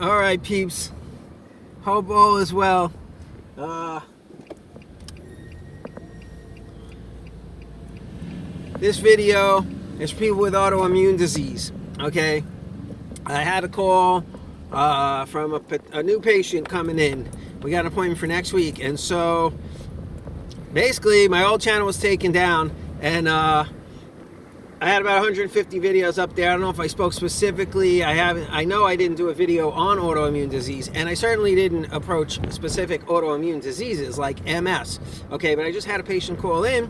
All right, peeps. Hope all is well. This video is for people with autoimmune disease. Okay, I had a call from a new patient coming in. We got an appointment for next week, and so basically my old channel was taken down, and I had about 150 videos up there. I don't know if I spoke specifically. I know I didn't do a video on autoimmune disease, and I certainly didn't approach specific autoimmune diseases like MS. Okay, but I just had a patient call in,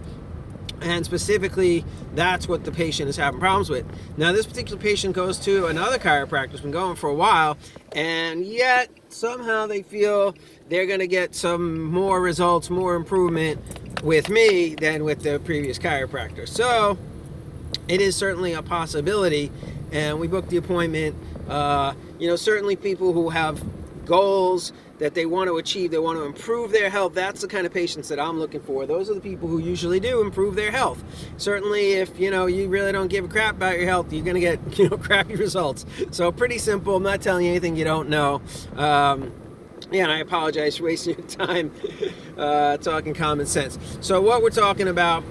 and specifically that's what the patient is having problems with. Now, this particular patient goes to another chiropractor, been going for a while, and yet somehow they feel they're going to get some more results, more improvement with me than with the previous chiropractor. So it is certainly a possibility, and we booked the appointment. Certainly people who have goals that they want to achieve, they want to improve their health, that's the kind of patients that I'm looking for. Those are the people who usually do improve their health. Certainly if you really don't give a crap about your health, you're going to get crappy results. So pretty simple. I'm not telling you anything you don't know. And I apologize for wasting your time talking common sense. So what we're talking about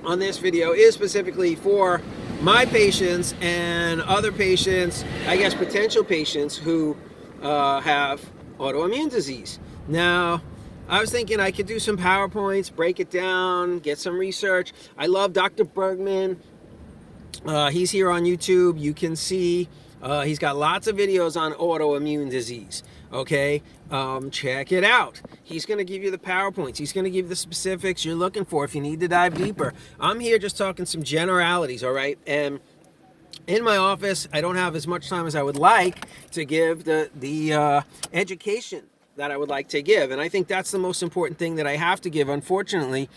on this video is specifically for my patients and other patients, I guess potential patients who have autoimmune disease. Now, I was thinking I could do some PowerPoints, break it down, get some research. I love Dr. Bergman. He's here on YouTube. You can see he's got lots of videos on autoimmune disease. Okay, check it out. He's going to give you the PowerPoints. He's going to give you the specifics you're looking for if you need to dive deeper. I'm here just talking some generalities, all right? And in my office, I don't have as much time as I would like to give the education that I would like to give. And I think that's the most important thing that I have to give, unfortunately,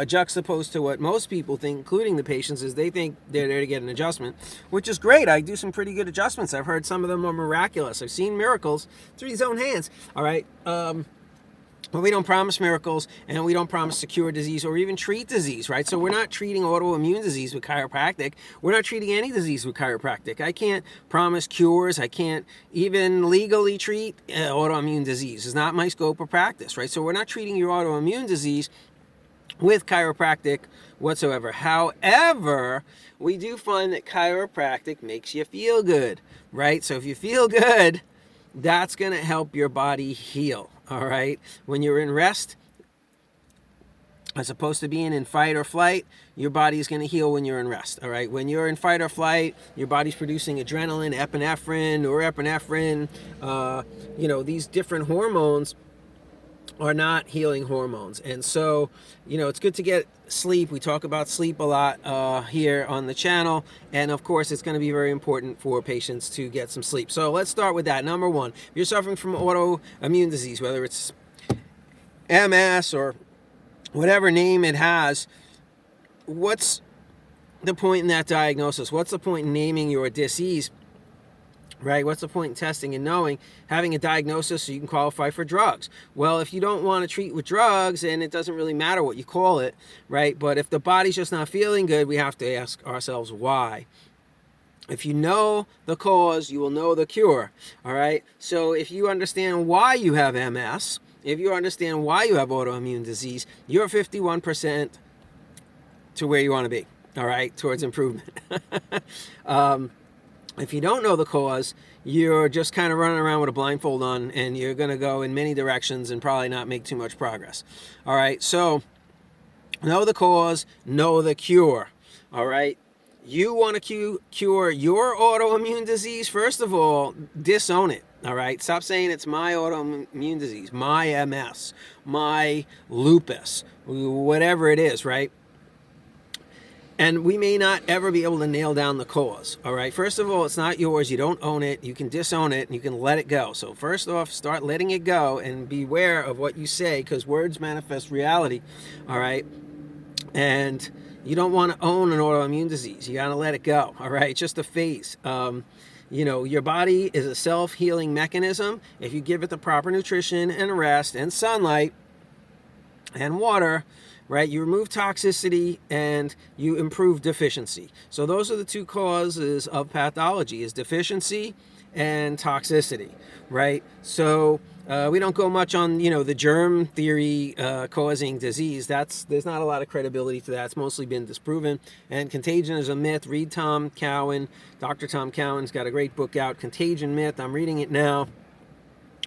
juxtaposed to what most people think, including the patients, is they think they're there to get an adjustment, which is great. I do some pretty good adjustments. I've heard some of them are miraculous. I've seen miracles through his own hands, all right? But we don't promise miracles, and we don't promise to cure disease or even treat disease, right? So we're not treating autoimmune disease with chiropractic. We're not treating any disease with chiropractic. I can't promise cures. I can't even legally treat autoimmune disease. It's not my scope of practice, right? So we're not treating your autoimmune disease with chiropractic whatsoever. However, we do find that chiropractic makes you feel good, right? So if you feel good, that's going to help your body heal. All right. When you're in rest, as opposed to being in fight or flight, your body is going to heal when you're in rest. All right. When you're in fight or flight, your body's producing adrenaline, epinephrine, norepinephrine. These different hormones are not healing hormones. And so, it's good to get sleep. We talk about sleep a lot here on the channel. And of course, it's going to be very important for patients to get some sleep. So let's start with that. Number one, if you're suffering from autoimmune disease, whether it's MS or whatever name it has, what's the point in that diagnosis? What's the point in naming your disease? Right? What's the point in testing and having a diagnosis so you can qualify for drugs? Well, if you don't want to treat with drugs, and it doesn't really matter what you call it, right? But if the body's just not feeling good, we have to ask ourselves why. If you know the cause, you will know the cure, all right? So if you understand why you have MS, if you understand why you have autoimmune disease, you're 51% to where you want to be, all right, towards improvement. If you don't know the cause, you're just kind of running around with a blindfold on, and you're going to go in many directions and probably not make too much progress. All right, so know the cause, know the cure. All right, you want to cure your autoimmune disease, first of all, disown it. All right, stop saying it's my autoimmune disease, my MS, my lupus, whatever it is, right? And we may not ever be able to nail down the cause, all right? First of all, it's not yours. You don't own it. You can disown it, and you can let it go. So first off, start letting it go and beware of what you say, because words manifest reality, all right? And you don't want to own an autoimmune disease. You got to let it go, all right? It's just a phase. Your body is a self-healing mechanism. If you give it the proper nutrition and rest and sunlight and water, right? You remove toxicity and you improve deficiency. So those are the two causes of pathology, is deficiency and toxicity, right? So we don't go much on, the germ theory causing disease. There's not a lot of credibility to that. It's mostly been disproven. And contagion is a myth. Read Tom Cowan. Dr. Tom Cowan's got a great book out, Contagion Myth. I'm reading it now.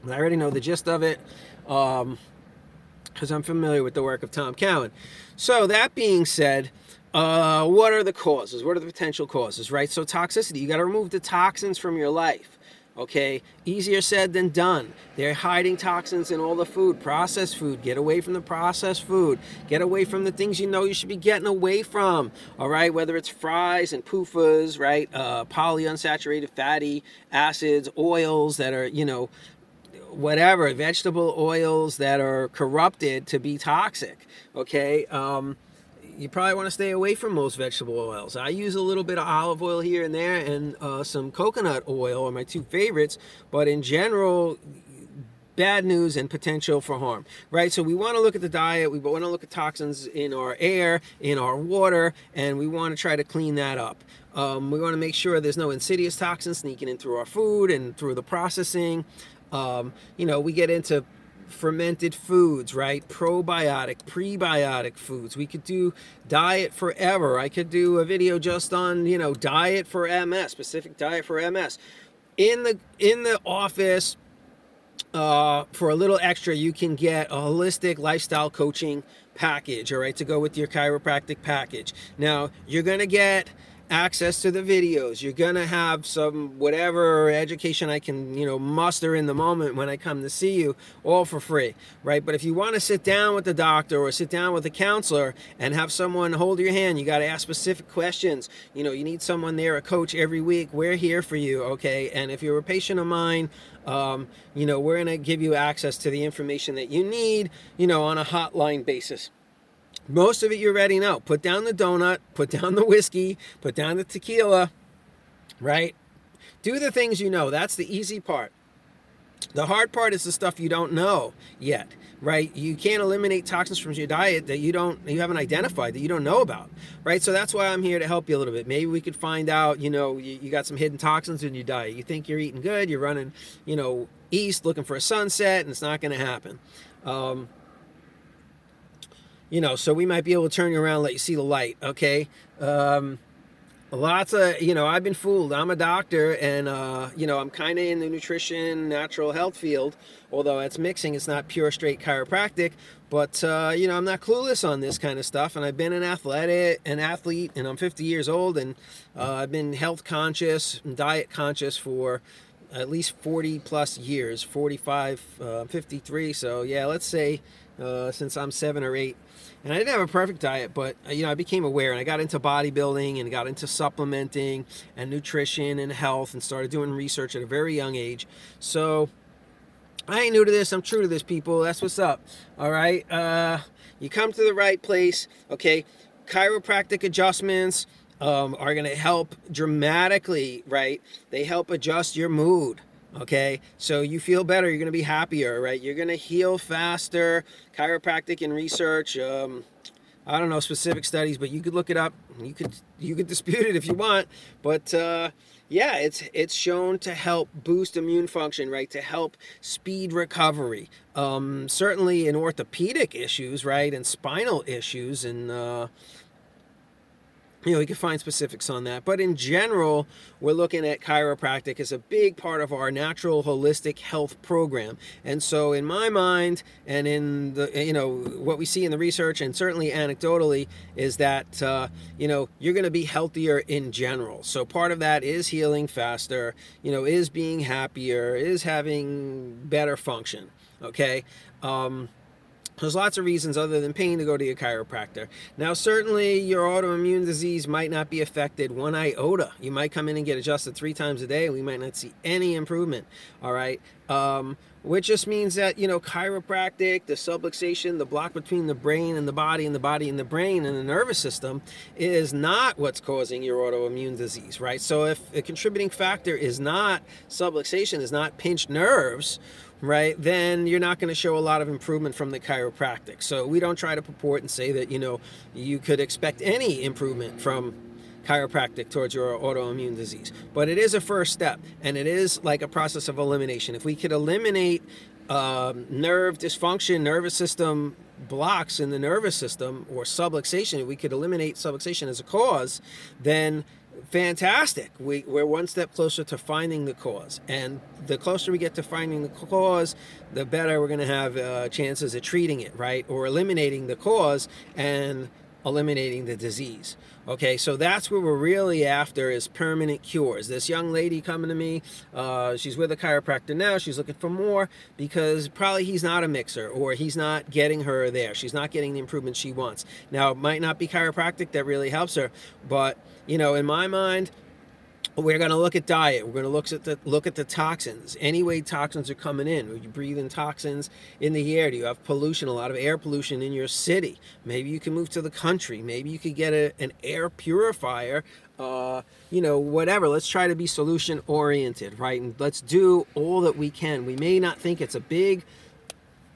I already know the gist of it because I'm familiar with the work of Tom Cowan. So that being said, what are the causes? What are the potential causes, right? So toxicity, you got to remove the toxins from your life. Okay, easier said than done. They're hiding toxins in all the food, processed food. Get away from the processed food. Get away from the things you should be getting away from. All right, whether it's fries and PUFAs, right? Polyunsaturated fatty acids, oils that are, whatever, vegetable oils that are corrupted to be toxic. Okay. You probably want to stay away from most vegetable oils. I use a little bit of olive oil here and there, and some coconut oil are my two favorites, but in general, bad news and potential for harm, right? So we want to look at the diet, we want to look at toxins in our air, in our water, and we want to try to clean that up. We want to make sure there's no insidious toxins sneaking in through our food and through the processing. We get into fermented foods, right? Probiotic, prebiotic foods. We could do diet forever. I could do a video just on, diet for MS, specific diet for MS. In the office, for a little extra, you can get a holistic lifestyle coaching package, all right, to go with your chiropractic package. Now, you're going to get access to the videos. You're going to have some whatever education I can, muster in the moment when I come to see you, all for free, right? But if you want to sit down with the doctor or sit down with a counselor and have someone hold your hand, you got to ask specific questions. You need someone there, a coach every week. We're here for you, okay? And if you're a patient of mine, we're going to give you access to the information that you need, on a hotline basis. Most of it you already know. Put down the donut, put down the whiskey, put down the tequila, right? Do the things you know. That's the easy part. The hard part is the stuff you don't know yet, right? You can't eliminate toxins from your diet that you haven't identified, that you don't know about, right? So that's why I'm here to help you a little bit. Maybe we could find out, you got some hidden toxins in your diet. You think you're eating good, you're running, east looking for a sunset, and it's not going to happen. So we might be able to turn you around, let you see the light, okay? Lots of, I've been fooled. I'm a doctor, and, I'm kind of in the nutrition, natural health field, although it's mixing. It's not pure, straight chiropractic, but, I'm not clueless on this kind of stuff, and I've been an athlete, and I'm 50 years old, and I've been health conscious and diet conscious for at least 40 plus years, 45, 53, so yeah, let's say since I'm 7 or 8. And I didn't have a perfect diet, but, I became aware, and I got into bodybuilding and got into supplementing and nutrition and health and started doing research at a very young age. So I ain't new to this. I'm true to this, people. That's what's up. All right. You come to the right place. Okay. Chiropractic adjustments are going to help dramatically, right? They help adjust your mood. Okay, so you feel better, you're going to be happier, right? You're going to heal faster. Chiropractic and research, I don't know specific studies, but you could look it up. You could dispute it if you want, but yeah, it's shown to help boost immune function, right? To help speed recovery. Certainly in orthopedic issues, right, and spinal issues, and we can find specifics on that. But in general, we're looking at chiropractic as a big part of our natural holistic health program. And so in my mind, and in the, what we see in the research, and certainly anecdotally, is that, you're going to be healthier in general. So part of that is healing faster, is being happier, is having better function. Okay. There's lots of reasons other than pain to go to your chiropractor. Now, certainly your autoimmune disease might not be affected one iota. You might come in and get adjusted 3 times a day, and we might not see any improvement. All right. Which just means that, chiropractic, the subluxation, the block between the brain and the body and the body and the brain and the nervous system is not what's causing your autoimmune disease, right? So if a contributing factor is not subluxation, is not pinched nerves, right, then you're not going to show a lot of improvement from the chiropractic. So we don't try to purport and say that, you could expect any improvement from chiropractic towards your autoimmune disease. But it is a first step, and it is like a process of elimination. If we could eliminate nerve dysfunction, nervous system blocks in the nervous system, or subluxation, if we could eliminate subluxation as a cause, then fantastic. We're one step closer to finding the cause. And the closer we get to finding the cause, the better we're going to have chances at treating it, right? Or eliminating the cause and eliminating the disease. Okay, so that's what we're really after, is permanent cures. This young lady coming to me, she's with a chiropractor now. She's looking for more because probably he's not a mixer, or he's not getting her there. She's not getting the improvement she wants. Now, it might not be chiropractic that really helps her, but, you know, in my mind, we're going to look at diet. We're going to look at the toxins. Any way toxins are coming in. Are you breathing toxins in the air? Do you have pollution, a lot of air pollution in your city? Maybe you can move to the country. Maybe you could get an air purifier. You know, whatever. Let's try to be solution oriented, right? And let's do all that we can. We may not think it's a big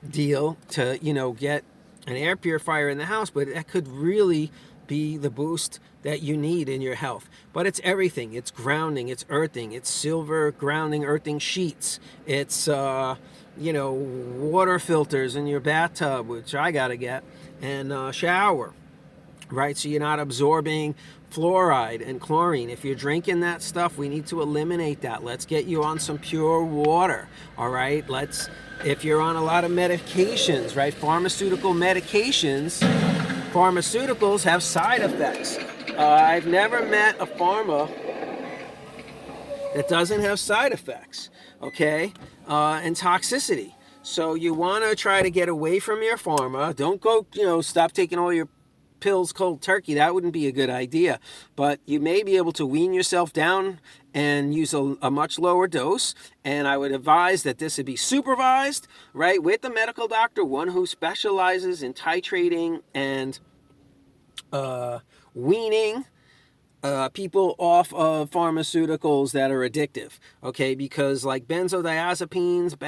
deal to, you know, get an air purifier in the house, but that could really be the boost that you need in your health. But it's everything. It's grounding, it's earthing, it's silver grounding, earthing sheets. It's, you know, water filters in your bathtub, which I gotta get, and shower, right? So you're not absorbing fluoride and chlorine. If you're drinking that stuff, we need to eliminate that. Let's get you on some pure water, all right? If you're on a lot of medications, right? Pharmaceuticals have side effects. I've never met a pharma that doesn't have side effects, okay, and toxicity. So you want to try to get away from your pharma. Don't go, you know, stop taking all your pills cold turkey. That wouldn't be a good idea. But you may be able to wean yourself down and use a much lower dose. And I would advise that this would be supervised, right, with a medical doctor, one who specializes in titrating and weaning people off of pharmaceuticals that are addictive, okay? Because like benzodiazepines,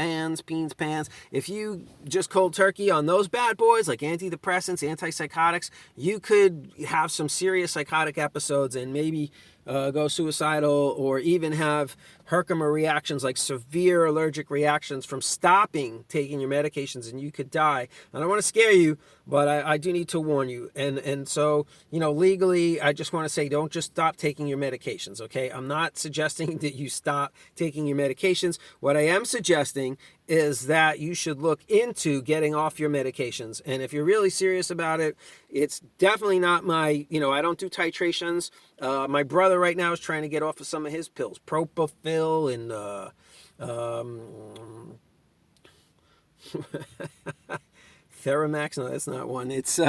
pans, if you just cold turkey on those bad boys, like antidepressants, antipsychotics, you could have some serious psychotic episodes and maybe go suicidal, or even have Herkimer reactions, like severe allergic reactions from stopping taking your medications, and you could die. I don't want to scare you, but I do need to warn you. And so, you know, legally, I just want to say, don't just stop taking your medications, okay? I'm not suggesting that you stop taking your medications. What I am suggesting is that you should look into getting off your medications. And if you're really serious about it, it's definitely not my, you know, I don't do titrations. My brother right now is trying to get off of some of his pills, Propofol and Theramax. No, that's not one. It's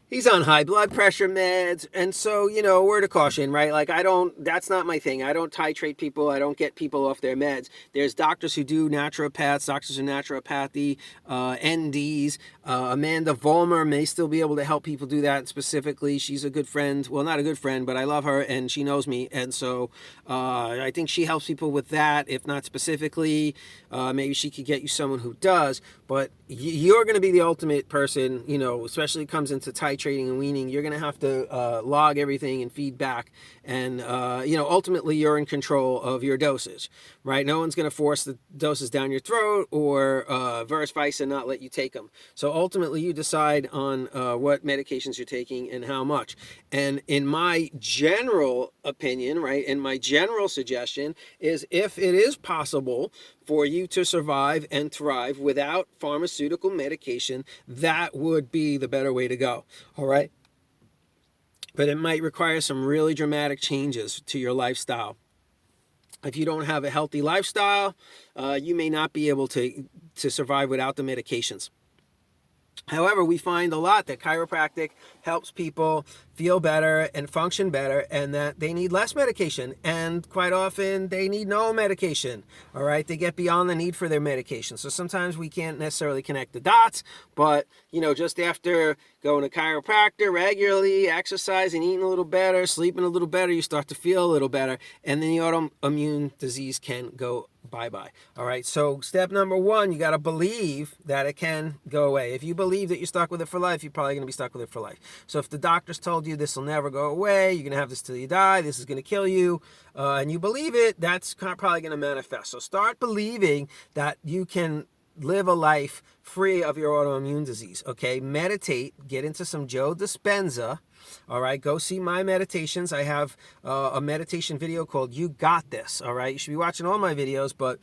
he's on high blood pressure meds. And so, you know, word of caution, right? Like, that's not my thing. I don't titrate people. I don't get people off their meds. There's doctors who do naturopaths, doctors in naturopathy, NDs. Amanda Vollmer may still be able to help people do that specifically. She's a good friend. Well, not a good friend, but I love her and she knows me. And so I think she helps people with that, if not specifically. Maybe she could get you someone who does. But you're going to be the ultimate person, you know, especially when it comes into titrating and weaning. You're going to have to log everything and feedback. And, you know, ultimately you're in control of your dosage, right? No one's going to force the doses down your throat or vice versa, not let you take them. So ultimately you decide on what medications you're taking and how much. And in my general opinion, right, and my general suggestion is, if it is possible for you to survive and thrive without pharmaceutical medication, that would be the better way to go, all right? But it might require some really dramatic changes to your lifestyle. If you don't have a healthy lifestyle, you may not be able to survive without the medications. However, we find a lot that chiropractic helps people feel better and function better, and that they need less medication, and quite often they need no medication, all right? They get beyond the need for their medication. So sometimes we can't necessarily connect the dots, but, you know, just after going to chiropractor regularly, exercising, eating a little better, sleeping a little better, you start to feel a little better, and then the autoimmune disease can go bye-bye. All right, so step number one, you got to believe that it can go away. If you believe that you're stuck with it for life, you're probably going to be stuck with it for life. So if the doctors told you this will never go away, you're going to have this till you die, this is going to kill you, and you believe it, that's probably going to manifest. So start believing that you can live a life free of your autoimmune disease, okay? Meditate, get into some Joe Dispenza, all right? Go see my meditations. I have a meditation video called You Got This, all right? You should be watching all my videos, but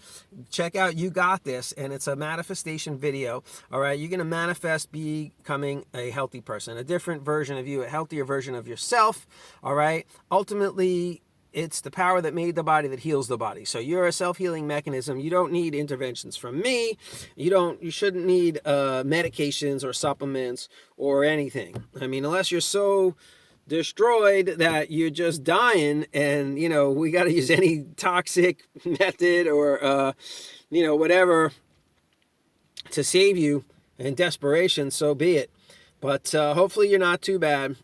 check out You Got This, and it's a manifestation video, all right? You're going to manifest becoming a healthy person, a different version of you, a healthier version of yourself, all right? Ultimately, it's the power that made the body that heals the body. So you're a self-healing mechanism. You don't need interventions from me. You shouldn't need medications or supplements or anything. I mean, unless you're so destroyed that you're just dying and, we got to use any toxic method or, whatever to save you in desperation, so be it. But hopefully you're not too bad.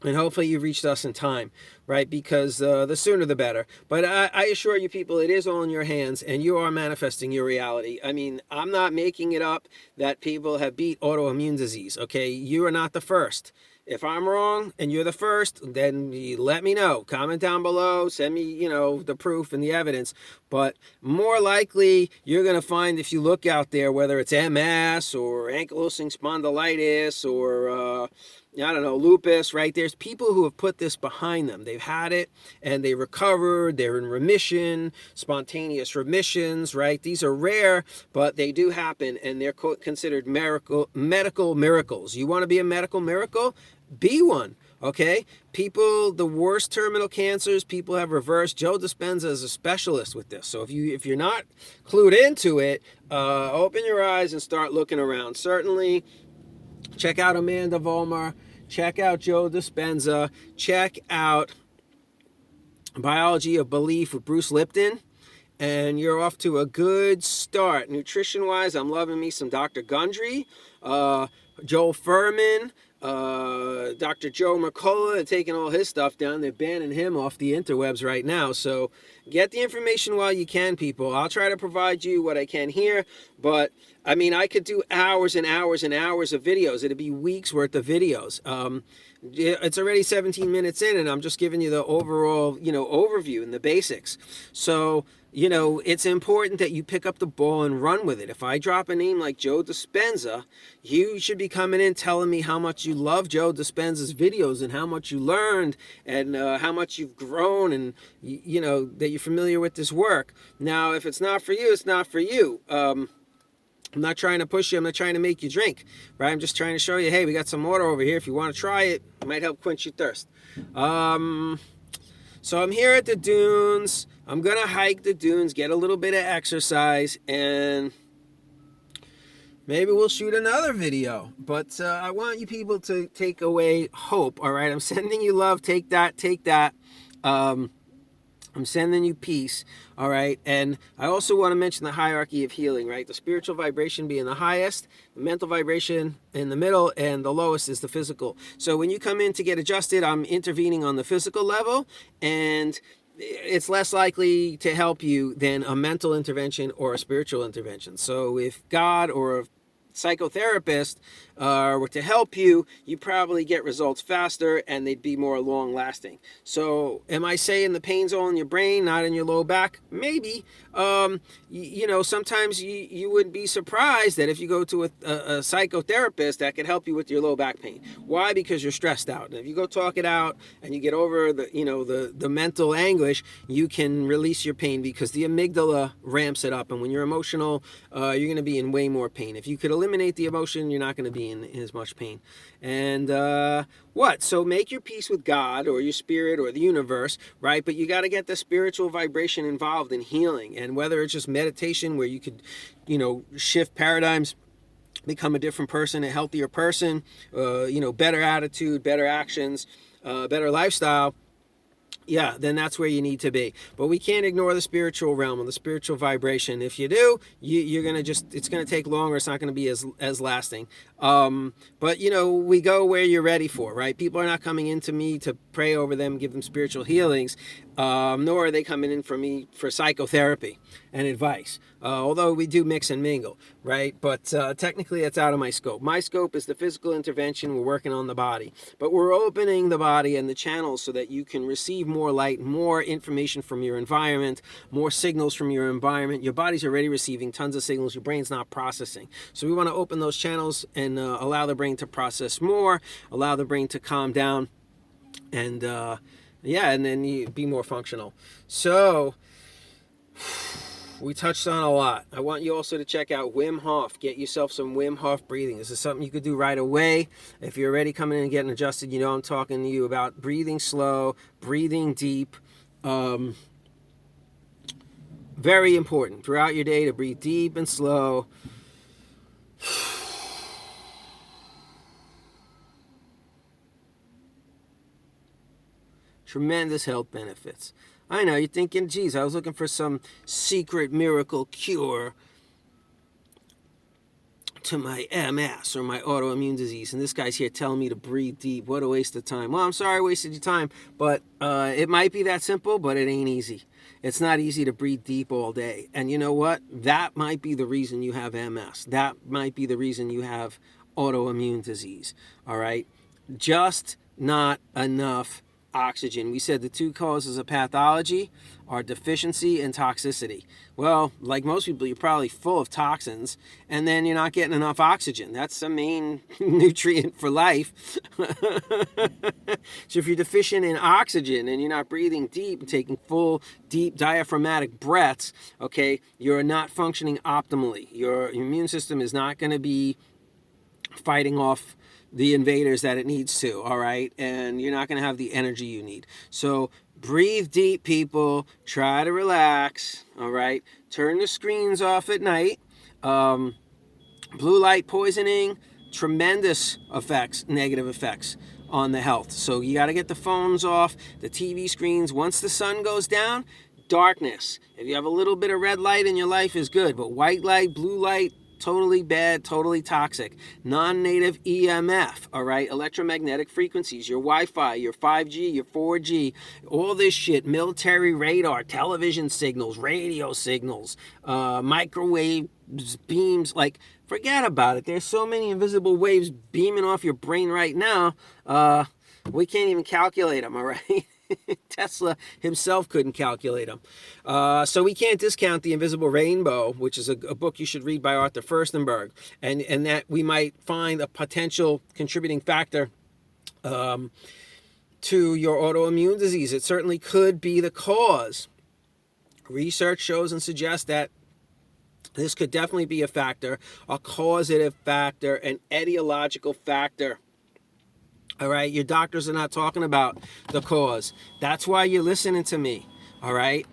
And hopefully you've reached us in time, right? Because the sooner the better. But I assure you people, it is all in your hands and you are manifesting your reality. I mean, I'm not making it up that people have beat autoimmune disease, okay? You are not the first. If I'm wrong and you're the first, then you let me know. Comment down below, send me, the proof and the evidence. But more likely, you're going to find if you look out there, whether it's MS or ankylosing spondylitis or, lupus, right? There's people who have put this behind them. They've had it and they recovered. They're in remission, spontaneous remissions, right? These are rare, but they do happen and they're considered medical miracles. You want to be a medical miracle? Be one, okay? People, the worst terminal cancers, people have reversed. Joe Dispenza is a specialist with this. So if you're not clued into it, open your eyes and start looking around. Certainly, check out Amanda Vollmer. Check out Joe Dispenza. Check out Biology of Belief with Bruce Lipton. And you're off to a good start. Nutrition-wise, I'm loving me some Dr. Gundry, Joel Furman, Dr. Joe McCullough. They're taking all his stuff down. They're banning him off the interwebs right now. So get the information while you can, people. I'll try to provide you what I can here. But, I mean, I could do hours and hours and hours of videos. It'd be weeks worth of videos. It's already 17 minutes in, and I'm just giving you the overall, overview and the basics. So, it's important that you pick up the ball and run with it. If I drop a name like Joe Dispenza, you should be coming in telling me how much you love Joe Dispenza's videos and how much you learned and how much you've grown and, that you're familiar with this work. Now, if it's not for you, it's not for you. I'm not trying to push you. I'm not trying to make you drink, right? I'm just trying to show you, hey, we got some water over here. If you want to try it, it might help quench your thirst. So I'm here at the dunes. I'm going to hike the dunes, get a little bit of exercise, and maybe we'll shoot another video. But I want you people to take away hope, all right? I'm sending you love. Take that. Take that. I'm sending you peace, all right? And I also want to mention the hierarchy of healing, right? The spiritual vibration being the highest, the mental vibration in the middle, and the lowest is the physical. So when you come in to get adjusted, I'm intervening on the physical level, and it's less likely to help you than a mental intervention or a spiritual intervention. So if God or a psychotherapist were to help you, you probably get results faster and they'd be more long lasting. So am I saying the pain's all in your brain, not in your low back? Maybe. Sometimes you would be surprised that if you go to a psychotherapist that could help you with your low back pain. Why? Because you're stressed out. And if you go talk it out and you get over the mental anguish, you can release your pain because the amygdala ramps it up. And when you're emotional, you're going to be in way more pain. If you could eliminate the emotion, you're not going to be in as much pain. And so make your peace with God or your spirit or the universe, right? But you got to get the spiritual vibration involved in healing. And whether it's just meditation where you could shift paradigms, become a different person, a healthier person, better attitude, better actions, better lifestyle, then that's where you need to be. But we can't ignore the spiritual realm and the spiritual vibration. If you do, you're going to it's going to take longer. It's not going to be as lasting. But, we go where you're ready for, right? People are not coming into me to pray over them, give them spiritual healings. nor are they coming in for me for psychotherapy and advice. Although we do mix and mingle, right? But technically, it's out of my scope. My scope is the physical intervention. We're working on the body, but we're opening the body and the channels so that you can receive more light, more information from your environment, more signals from your environment. Your body's already receiving tons of signals. Your brain's not processing. So we want to open those channels and allow the brain to process more, allow the brain to calm down, and yeah, and then you be more functional. So we touched on a lot. I want you also to check out Wim Hof. Get yourself some Wim Hof breathing. This is something you could do right away. If you're already coming in and getting adjusted, you know I'm talking to you about breathing slow, breathing deep. Very important throughout your day to breathe deep and slow. Tremendous health benefits. I know, you're thinking, geez, I was looking for some secret miracle cure to my MS or my autoimmune disease, and this guy's here telling me to breathe deep. What a waste of time. Well, I'm sorry I wasted your time, but it might be that simple, but it ain't easy. It's not easy to breathe deep all day. And you know what? That might be the reason you have MS. That might be the reason you have autoimmune disease, all right? Just not enough oxygen. We said the two causes of pathology are deficiency and toxicity. Well, like most people, you're probably full of toxins, and then you're not getting enough oxygen. That's the main nutrient for life. So if you're deficient in oxygen and you're not breathing deep and taking full, deep diaphragmatic breaths, okay, you're not functioning optimally. Your immune system is not going to be fighting off the invaders that it needs to, all right? And you're not going to have the energy you need. So breathe deep, people. Try to relax, all right? Turn the screens off at night. Blue light poisoning, tremendous effects, negative effects on the health. So you got to get the phones off, the TV screens. Once the sun goes down, darkness. If you have a little bit of red light in your life is good, but white light, blue light, totally bad, totally toxic. Non-native EMF, all right? Electromagnetic frequencies, your Wi-Fi, your 5G, your 4G, all this shit, military radar, television signals, radio signals, microwave beams, like, forget about it. There's so many invisible waves beaming off your brain right now, we can't even calculate them, all right? Tesla himself couldn't calculate them. So we can't discount The Invisible Rainbow, which is a book you should read by Arthur Firstenberg, and that we might find a potential contributing factor to your autoimmune disease. It certainly could be the cause. Research shows and suggests that this could definitely be a factor, a causative factor, an etiological factor. All right, your doctors are not talking about the cause. That's why you're listening to me, all right?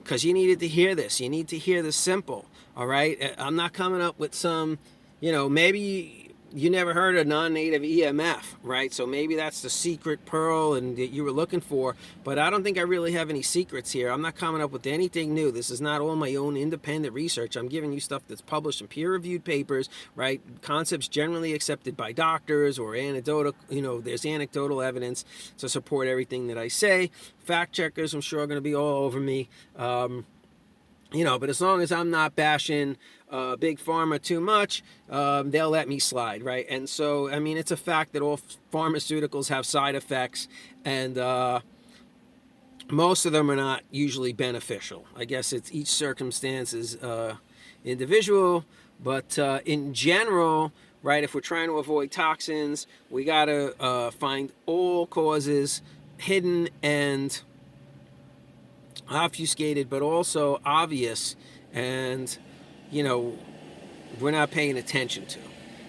Because you needed to hear this. You need to hear this simple, all right? I'm not coming up with some, maybe you never heard of non-native EMF, right? So maybe that's the secret pearl and that you were looking for, but I don't think I really have any secrets here. I'm not coming up with anything new. This is not all my own independent research. I'm giving you stuff that's published in peer-reviewed papers, right? Concepts generally accepted by doctors or anecdotal, there's anecdotal evidence to support everything that I say. Fact checkers, I'm sure, are going to be all over me. But as long as I'm not bashing Big Pharma too much, they'll let me slide, right? And so, I mean, it's a fact that all pharmaceuticals have side effects, and most of them are not usually beneficial. I guess it's each circumstance is individual, but in general, right, if we're trying to avoid toxins, we got to find all causes hidden and obfuscated, but also obvious, and we're not paying attention to,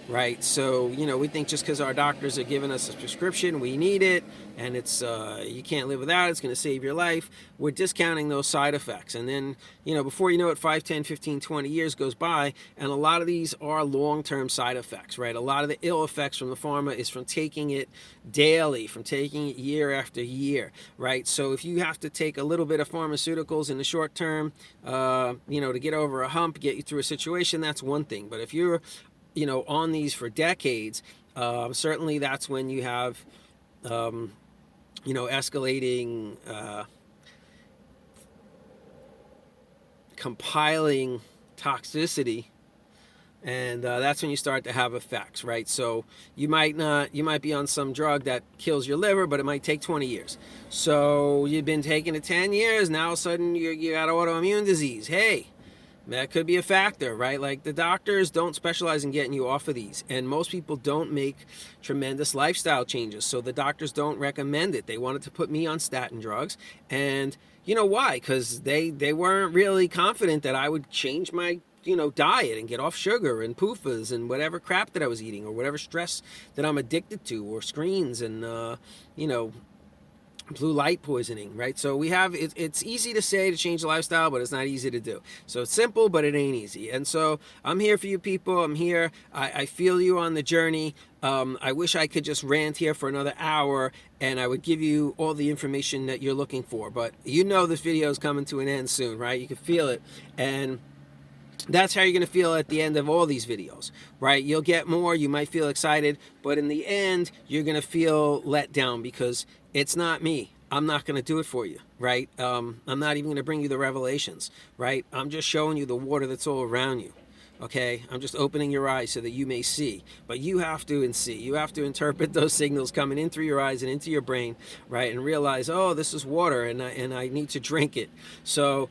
right? So we think just because our doctors are giving us a prescription, we need it, and it's you can't live without it, it's going to save your life. We're discounting those side effects, and then before you know it, 5, 10, 15, 20 years goes by, and a lot of these are long-term side effects, right? A lot of the ill effects from the pharma is from taking it daily, from taking it year after year, right? So if you have to take a little bit of pharmaceuticals in the short term, to get over a hump, get you through a situation, that's one thing. But if you're on these for decades, certainly that's when you have escalating compiling toxicity, and that's when you start to have effects, right? So you might be on some drug that kills your liver, but it might take 20 years. So you've been taking it 10 years, now all of a sudden you got autoimmune disease. Hey, that could be a factor, right? Like, the doctors don't specialize in getting you off of these, and most people don't make tremendous lifestyle changes, so the doctors don't recommend it. They wanted to put me on statin drugs, and you know why? Because they weren't really confident that I would change my diet and get off sugar and PUFAs and whatever crap that I was eating, or whatever stress that I'm addicted to, or screens and blue light poisoning, right? So it's easy to say to change the lifestyle, but it's not easy to do. So it's simple, but it ain't easy. And so I'm here for you people. I'm here. I feel you on the journey. I wish I could just rant here for another hour and I would give you all the information that you're looking for. But this video is coming to an end soon, right? You can feel it. And that's how you're going to feel at the end of all these videos, right? You'll get more, you might feel excited, but in the end, you're going to feel let down because it's not me. I'm not going to do it for you, right? I'm not even going to bring you the revelations, right? I'm just showing you the water that's all around you, okay? I'm just opening your eyes so that you may see, but you have to see. You have to interpret those signals coming in through your eyes and into your brain, right? And realize, oh, this is water and I need to drink it. So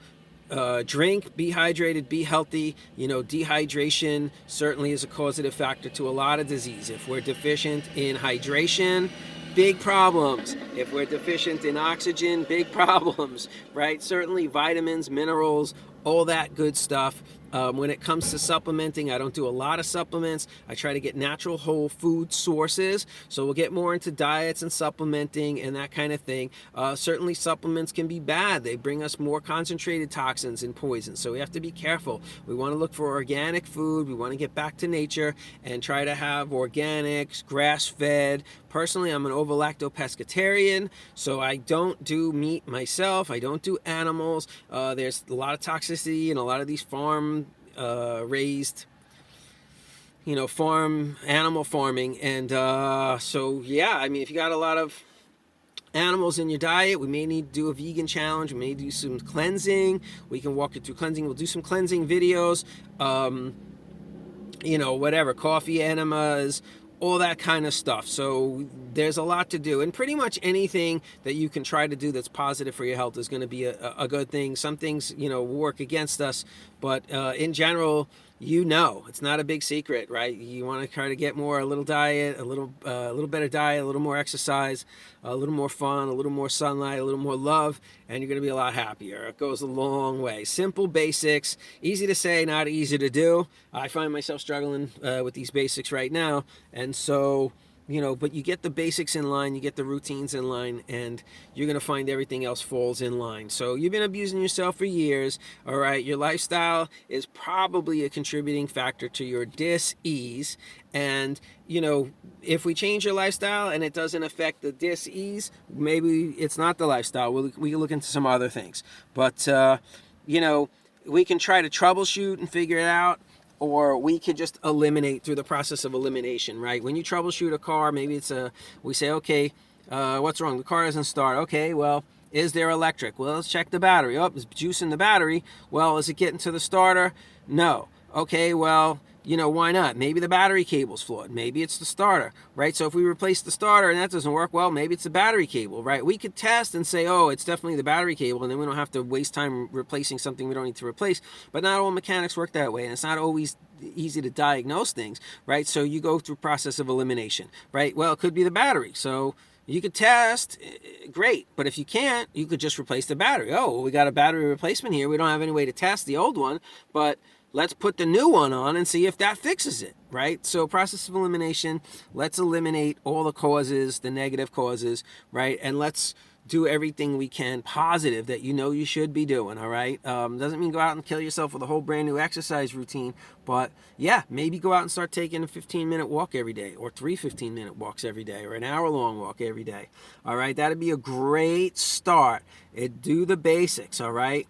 drink, be hydrated, be healthy. Dehydration certainly is a causative factor to a lot of disease. If we're deficient in hydration, big problems. If we're deficient in oxygen, big problems, right? Certainly vitamins, minerals, all that good stuff. When it comes to supplementing, I don't do a lot of supplements. I try to get natural whole food sources. So we'll get more into diets and supplementing and that kind of thing. Certainly supplements can be bad. They bring us more concentrated toxins and poisons. So we have to be careful. We want to look for organic food. We want to get back to nature and try to have organics, grass-fed. Personally, I'm an ovo-lacto-pescatarian, so I don't do meat myself. I don't do animals. There's a lot of toxicity in a lot of these farm raised, animal farming. And so, yeah, I mean, if you got a lot of animals in your diet, we may need to do a vegan challenge. We may do some cleansing. We can walk you through cleansing. We'll do some cleansing videos. Whatever, coffee enemas, all that kind of stuff. So there's a lot to do, and pretty much anything that you can try to do that's positive for your health is going to be a good thing. Some things work against us, but in general, it's not a big secret, right? You want to try to get more, a little diet, a little better diet, a little more exercise, a little more fun, a little more sunlight, a little more love, and you're going to be a lot happier. It goes a long way. Simple basics, easy to say, not easy to do. I find myself struggling with these basics right now, and so but you get the basics in line, you get the routines in line, and you're going to find everything else falls in line. So you've been abusing yourself for years, all right? Your lifestyle is probably a contributing factor to your dis-ease, and if we change your lifestyle and it doesn't affect the dis-ease, maybe it's not the lifestyle. We can look into some other things, but we can try to troubleshoot and figure it out, or we could just eliminate through the process of elimination, right? When you troubleshoot a car, maybe we say, okay, what's wrong? The car doesn't start. Okay, well, is there electric? Well, let's check the battery. Oh, there's juice in the battery. Well, is it getting to the starter? No. Okay, well, why not? Maybe the battery cable's flawed. Maybe it's the starter, right? So if we replace the starter and that doesn't work, well, maybe it's the battery cable, right? We could test and say, oh, it's definitely the battery cable, and then we don't have to waste time replacing something we don't need to replace. But not all mechanics work that way, and it's not always easy to diagnose things, right? So you go through process of elimination, right? Well, it could be the battery. So you could test, great. But if you can't, you could just replace the battery. Oh, well, we got a battery replacement here. We don't have any way to test the old one, but let's put the new one on and see if that fixes it, right? So process of elimination, let's eliminate all the causes, the negative causes, right? And let's do everything we can positive that you should be doing, all right? Doesn't mean go out and kill yourself with a whole brand new exercise routine, but yeah, maybe go out and start taking a 15-minute walk every day, or 3 15-minute walks every day, or an hour-long walk every day, all right? That'd be a great start. Do the basics, all right?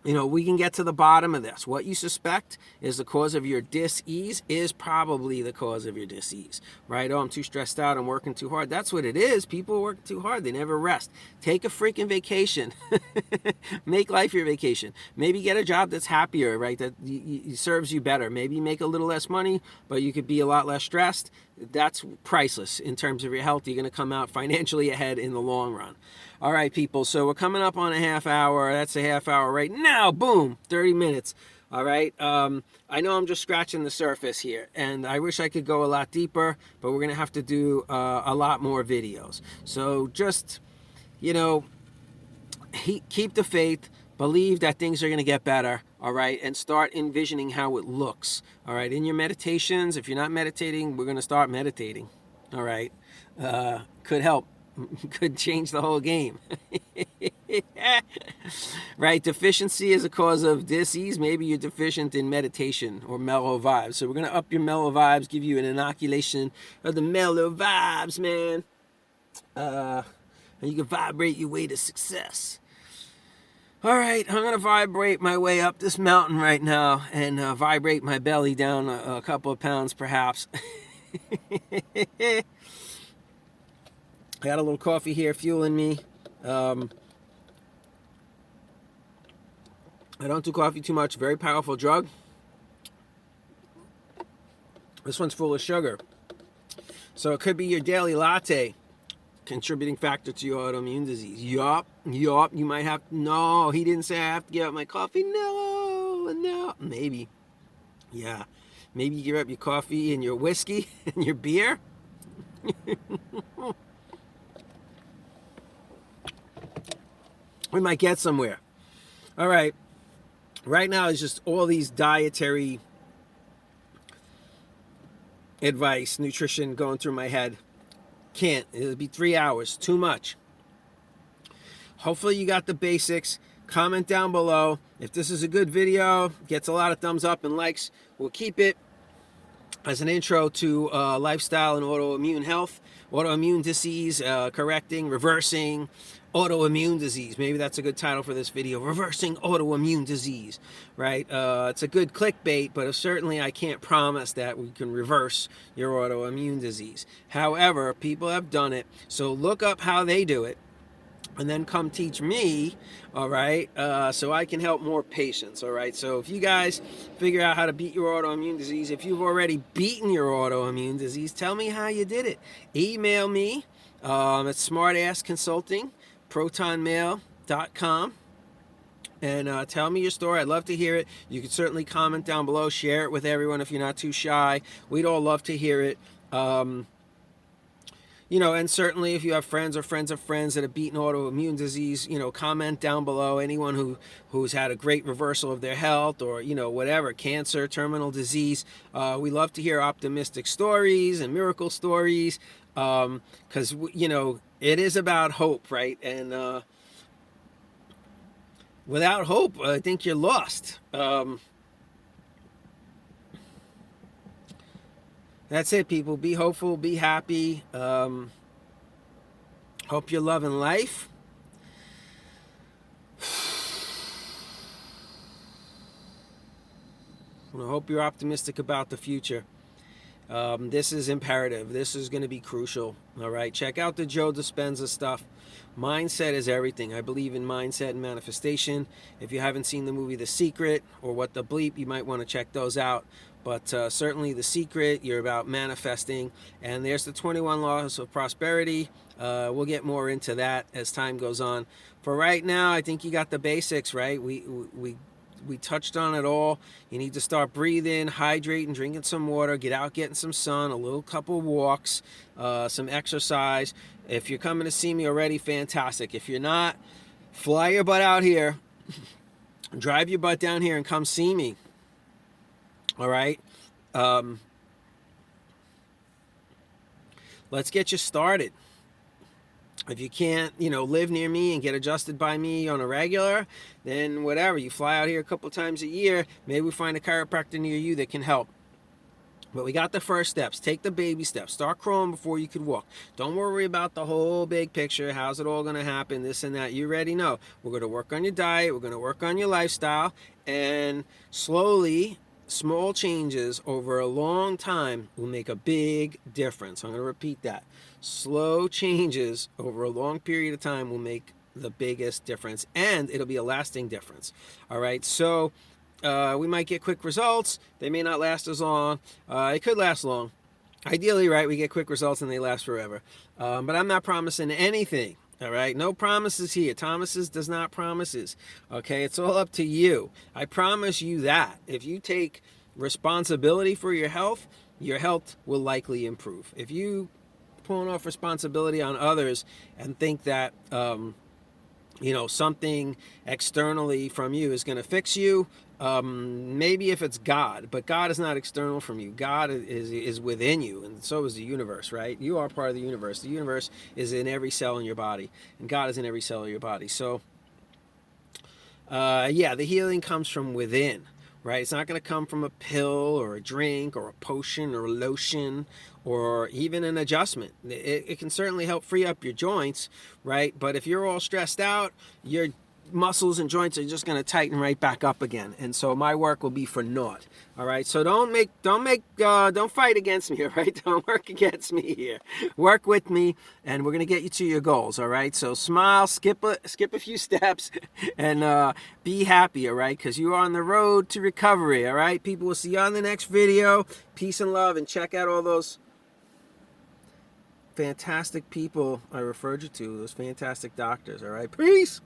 we can get to the bottom of this. What you suspect is the cause of your dis-ease is probably the cause of your dis-ease, right? Oh, I'm too stressed out. I'm working too hard. That's what it is. People work too hard. They never rest. Take a freaking vacation. Make life your vacation. Maybe get a job that's happier, right? That serves you better. Maybe make a little less money, but you could be a lot less stressed. That's priceless in terms of your health. You're going to come out financially ahead in the long run. All right, people. So we're coming up on a half hour. That's a half hour right now. Boom, 30 minutes. All right. I know I'm just scratching the surface here, and I wish I could go a lot deeper, but we're going to have to do a lot more videos. So just, keep the faith. Believe that things are going to get better, all right? And start envisioning how it looks, all right? In your meditations, if you're not meditating, we're going to start meditating, all right? Could help. Could change the whole game. Right? Deficiency is a cause of dis-ease. Maybe you're deficient in meditation or mellow vibes. So we're going to up your mellow vibes, give you an inoculation of the mellow vibes, man. And you can vibrate your way to success. All right, I'm going to vibrate my way up this mountain right now and vibrate my belly down a couple of pounds, perhaps. I got a little coffee here fueling me. I don't do coffee too much. Very powerful drug. This one's full of sugar. So it could be your daily latte contributing factor to your autoimmune disease. Yup. You might have. No, he didn't say I have to give up my coffee. No. Maybe. Yeah. Maybe you give up your coffee and your whiskey and your beer. We might get somewhere. All right. Right now it's just all these dietary advice, nutrition going through my head. Can't. It'll be 3 hours. Too much. Hopefully you got the basics. Comment down below. If this is a good video, gets a lot of thumbs up and likes, we'll keep it as an intro to lifestyle and autoimmune health, autoimmune disease, correcting, reversing autoimmune disease. Maybe that's a good title for this video, reversing autoimmune disease, right? It's a good clickbait, but certainly I can't promise that we can reverse your autoimmune disease. However, people have done it, so look up how they do it, and then come teach me, all right, so I can help more patients, all right? So if you guys figure out how to beat your autoimmune disease, if you've already beaten your autoimmune disease, tell me how you did it. Email me at smartassconsulting@protonmail.com and tell me your story. I'd love to hear it. You can certainly comment down below, share it with everyone if you're not too shy. We'd all love to hear it. And certainly if you have friends or friends of friends that have beaten autoimmune disease, comment down below. Anyone who's had a great reversal of their health or, whatever, cancer, terminal disease. We love to hear optimistic stories and miracle stories because, it is about hope, right? And without hope, I think you're lost. That's it, people. Be hopeful. Be happy. Hope you're loving life. I hope you're optimistic about the future. This is imperative. This is going to be crucial. All right. Check out the Joe Dispenza stuff. Mindset is everything. I believe in mindset and manifestation. If you haven't seen the movie The Secret or What the Bleep, you might want to check those out. But certainly The Secret, you're about manifesting. And there's the 21 laws of prosperity. We'll get more into that as time goes on. For right now, I think you got the basics, right? We touched on it all. You need to start breathing, hydrating, drinking some water, get out, getting some sun, a little couple walks, some exercise. If you're coming to see me already, fantastic. If you're not, fly your butt out here, drive your butt down here and come see me. All right. Let's get you started. If you can't, live near me and get adjusted by me on a regular, then whatever. You fly out here a couple times a year. Maybe we find a chiropractor near you that can help. But we got the first steps. Take the baby steps. Start crawling before you could walk. Don't worry about the whole big picture. How's it all going to happen? This and that. You already know. We're going to work on your diet. We're going to work on your lifestyle. And slowly, small changes over a long time will make a big difference. I'm going to repeat that. Slow changes over a long period of time will make the biggest difference. And it'll be a lasting difference. All right. So we might get quick results. They may not last as long. It could last long. Ideally, right, we get quick results and they last forever. But I'm not promising anything. All right, no promises here. Thomas's does not promises. Okay, it's all up to you. I promise you that if you take responsibility for your health will likely improve. If you pulling off responsibility on others and think that something externally from you is going to fix you, maybe if it's God, but God is not external from you. God is within you, and so is the universe, right? You are part of the universe. The universe is in every cell in your body, and God is in every cell of your body. So, the healing comes from within, right? It's not going to come from a pill or a drink or a potion or a lotion or even an adjustment. It can certainly help free up your joints, right? But if you're all stressed out, your muscles and joints are just going to tighten right back up again, and so my work will be for naught. All right, so don't fight against me. All right, don't work against me here. Work with me, and we're going to get you to your goals. All right, so smile, skip a few steps, and be happy. All right, because you are on the road to recovery. All right, people, will see you on the next video. Peace and love, and check out all those fantastic people I referred you to, those fantastic doctors. All right, peace.